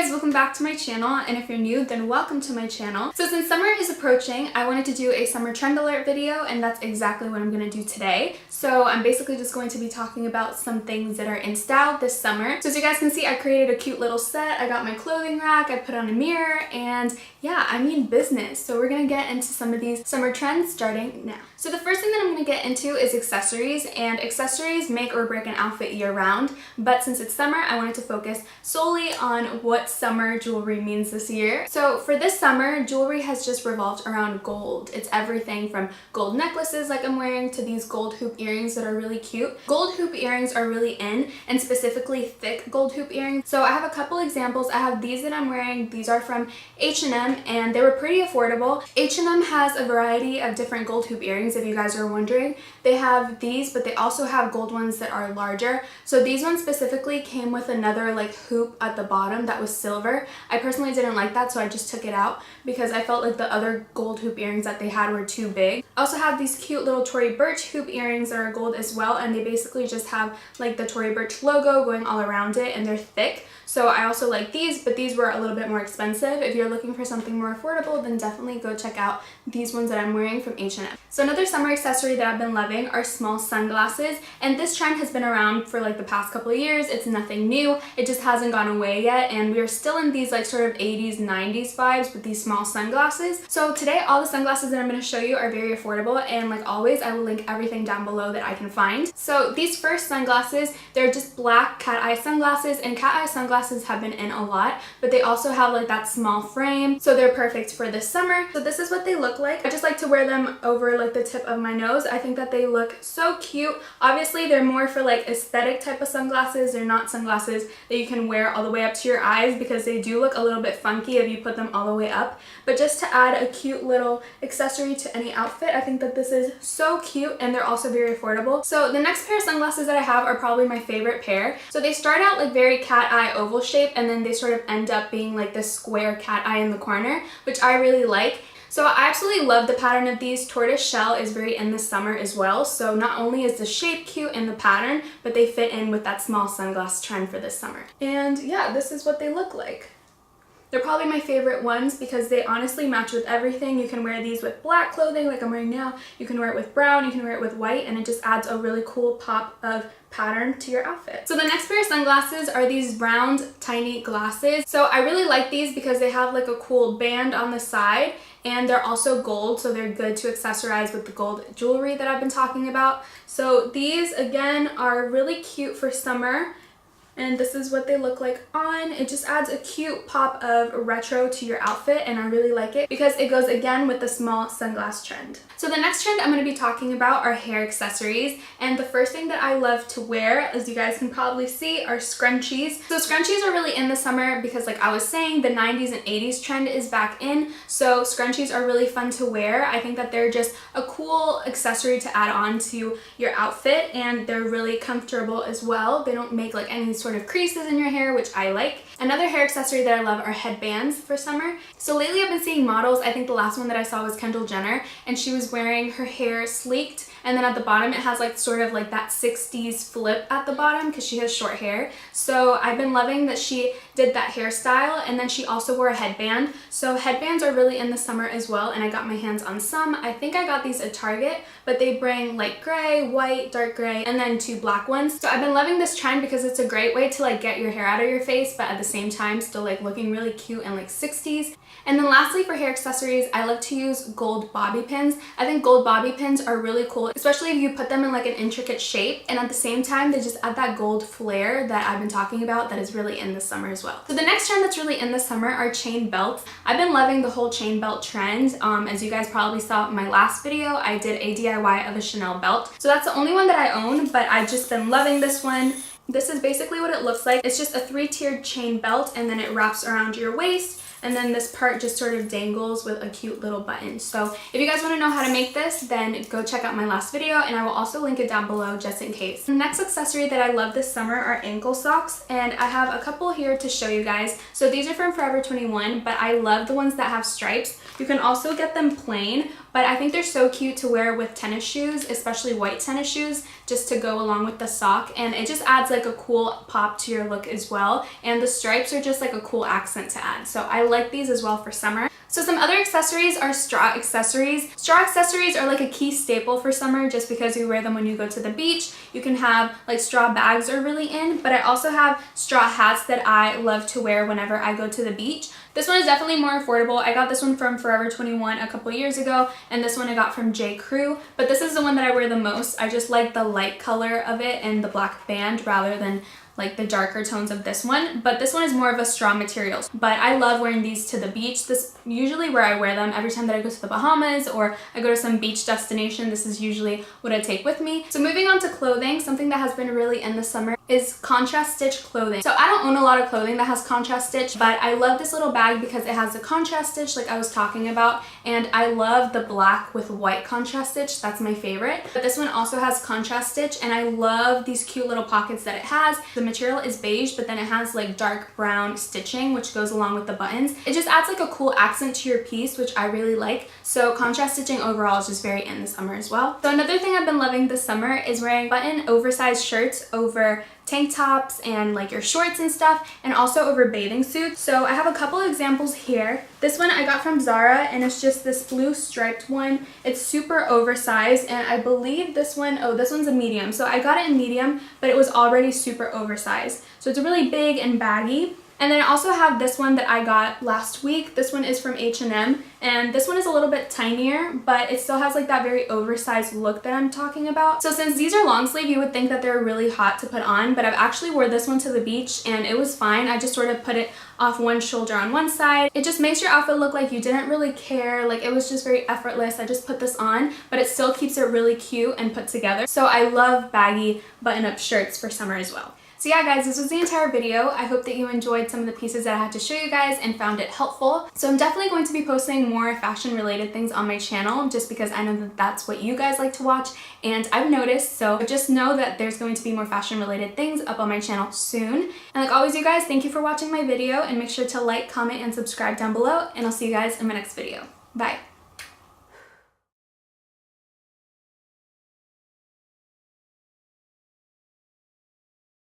guys, welcome back to my channel, and if you're new, then welcome to my channel. So since summer is approaching, I wanted to do a summer trend alert video, and that's exactly what I'm going to do today. So I'm basically just going to be talking about some things that are in style this summer. So as you guys can see, I created a cute little set. I got my clothing rack, I put on a mirror, and yeah, I mean business. So we're going to get into some of these summer trends starting now. So the first thing that I'm going to get into is accessories, and accessories make or break an outfit year round, but since it's summer, I wanted to focus solely on what summer jewelry means this year. So for this summer, jewelry has just revolved around gold. It's everything from gold necklaces like I'm wearing to these gold hoop earrings that are really cute. Gold hoop earrings are really in, and specifically thick gold hoop earrings. So I have a couple examples. I have these that I'm wearing. These are from H&M, and they were pretty affordable. H&M has a variety of different gold hoop earrings, if you guys are wondering. They have these, but they also have gold ones that are larger. So these ones specifically came with another like hoop at the bottom that was silver. I personally didn't like that, so I just took it out because I felt like the other gold hoop earrings that they had were too big. I also have these cute little Tory Burch hoop earrings that are gold as well, and they basically just have like the Tory Burch logo going all around it, and they're thick. So I also like these, but these were a little bit more expensive. If you're looking for something more affordable, then definitely go check out these ones that I'm wearing from H&M. So another summer accessory that I've been loving are small sunglasses, and this trend has been around for like the past couple of years. It's nothing new. It just hasn't gone away yet, and we are still in these like sort of 80s, 90s vibes with these small sunglasses. So today, all the sunglasses that I'm going to show you are very affordable, and like always, I will link everything down below that I can find. So these first sunglasses, they're just black cat eye sunglasses, and cat eye sunglasses have been in a lot, but they also have like that small frame, so they're perfect for this summer. So this is what they look like. I just like to wear them over like the tip of my nose. I think that they look so cute. Obviously, they're more for like aesthetic type of sunglasses. They're not sunglasses that you can wear all the way up to your eyes because they do look a little bit funky if you put them all the way up. But just to add a cute little accessory to any outfit, I think that this is so cute, and they're also very affordable. So the next pair of sunglasses that I have are probably my favorite pair. So they start out like very cat eye oval shape, and then they sort of end up being like this square cat eye in the corner, which I really like. So I absolutely love the pattern of these. Tortoise shell is very in the summer as well. So not only is the shape cute and the pattern, but they fit in with that small sunglass trend for this summer. And yeah, this is what they look like. They're probably my favorite ones because they honestly match with everything. You can wear these with black clothing like I'm wearing now. You can wear it with brown, you can wear it with white, and it just adds a really cool pop of pattern to your outfit. So the next pair of sunglasses are these round tiny glasses. So I really like these because they have like a cool band on the side, and they're also gold, so they're good to accessorize with the gold jewelry that I've been talking about. So these again are really cute for summer, and this is what they look like on. It just adds a cute pop of retro to your outfit, and I really like it because it goes again with the small sunglass trend. So the next trend I'm going to be talking about are hair accessories, and the first thing that I love to wear, as you guys can probably see, are scrunchies. So scrunchies are really in the summer because, like I was saying, the 90s and 80s trend is back in, so scrunchies are really fun to wear. I think that they're just a cool accessory to add on to your outfit, and they're really comfortable as well. They don't make like any sort of creases in your hair, which I like. Another hair accessory that I love are headbands for summer. So lately I've been seeing models. I think the last one that I saw was Kendall Jenner, and she was wearing her hair sleeked, and then at the bottom it has like sort of like that 60s flip at the bottom because she has short hair. So I've been loving that she did that hairstyle, and then she also wore a headband. So headbands are really in the summer as well, and I got my hands on some. I think I got these at Target, but they bring light gray, white, dark gray, and then two black ones. So I've been loving this trend because it's a great way to like get your hair out of your face, but at the same time still like looking really cute and like 60s. And then lastly, for hair accessories, I love to use gold bobby pins. I think gold bobby pins are really cool, especially if you put them in like an intricate shape, and at the same time they just add that gold flair that I've been talking about that is really in the summer as well. So the next trend that's really in the summer are chain belts. I've been loving the whole chain belt trend. As you guys probably saw in my last video, I did a DIY of a Chanel belt. So that's the only one that I own, but I've just been loving this one. This is basically what it looks like. It's just a 3-tiered chain belt, and then it wraps around your waist, and then this part just sort of dangles with a cute little button. So if you guys want to know how to make this, then go check out my last video, and I will also link it down below just in case. The next accessory that I love this summer are ankle socks, and I have a couple here to show you guys. So these are from Forever 21, but I love the ones that have stripes. You can also get them plain, but I think they're so cute to wear with tennis shoes, especially white tennis shoes, just to go along with the sock, and it just adds like a cool pop to your look as well, and the stripes are just like a cool accent to add. So I like these as well for summer. So some other accessories are straw accessories. Straw accessories are like a key staple for summer just because you wear them when you go to the beach. You can have like straw bags are really in, but I also have straw hats that I love to wear whenever I go to the beach. This one is definitely more affordable. I got this one from Forever 21 a couple years ago, and this one I got from J.Crew, but this is the one that I wear the most. I just like the light color of it and the black band rather than like the darker tones of this one, but this one is more of a straw material. But I love wearing these to the beach. This usually where I wear them every time that I go to the Bahamas or I go to some beach destination. This is usually what I take with me. So moving on to clothing, something that has been really in the summer is contrast stitch clothing. So I don't own a lot of clothing that has contrast stitch, but I love this little bag because it has the contrast stitch like I was talking about, and I love the black with white contrast stitch. That's my favorite. But this one also has contrast stitch, and I love these cute little pockets that it has. The material is beige, but then it has like dark brown stitching which goes along with the buttons. It just adds like a cool accent to your piece, which I really like. So contrast stitching overall is just very in the summer as well. So another thing I've been loving this summer is wearing button oversized shirts over tank tops and like your shorts and stuff, and also over bathing suits. So I have a couple examples here. This one I got from Zara, and it's just this blue striped one. It's super oversized, and I believe this one, oh, this one's a medium. So I got it in medium, but it was already super oversized. So it's really big and baggy. And then I also have this one that I got last week. This one is from H&M, and this one is a little bit tinier, but it still has like that very oversized look that I'm talking about. So since these are long sleeve, you would think that they're really hot to put on, but I've actually wore this one to the beach and it was fine. I just sort of put it off one shoulder on one side. It just makes your outfit look like you didn't really care. Like it was just very effortless. I just put this on, but it still keeps it really cute and put together. So I love baggy button-up shirts for summer as well. So yeah guys, this was the entire video. I hope that you enjoyed some of the pieces that I had to show you guys and found it helpful. So I'm definitely going to be posting more fashion related things on my channel just because I know that that's what you guys like to watch and I've noticed. So just know that there's going to be more fashion related things up on my channel soon. And like always you guys, thank you for watching my video, and make sure to like, comment, and subscribe down below, and I'll see you guys in my next video. Bye!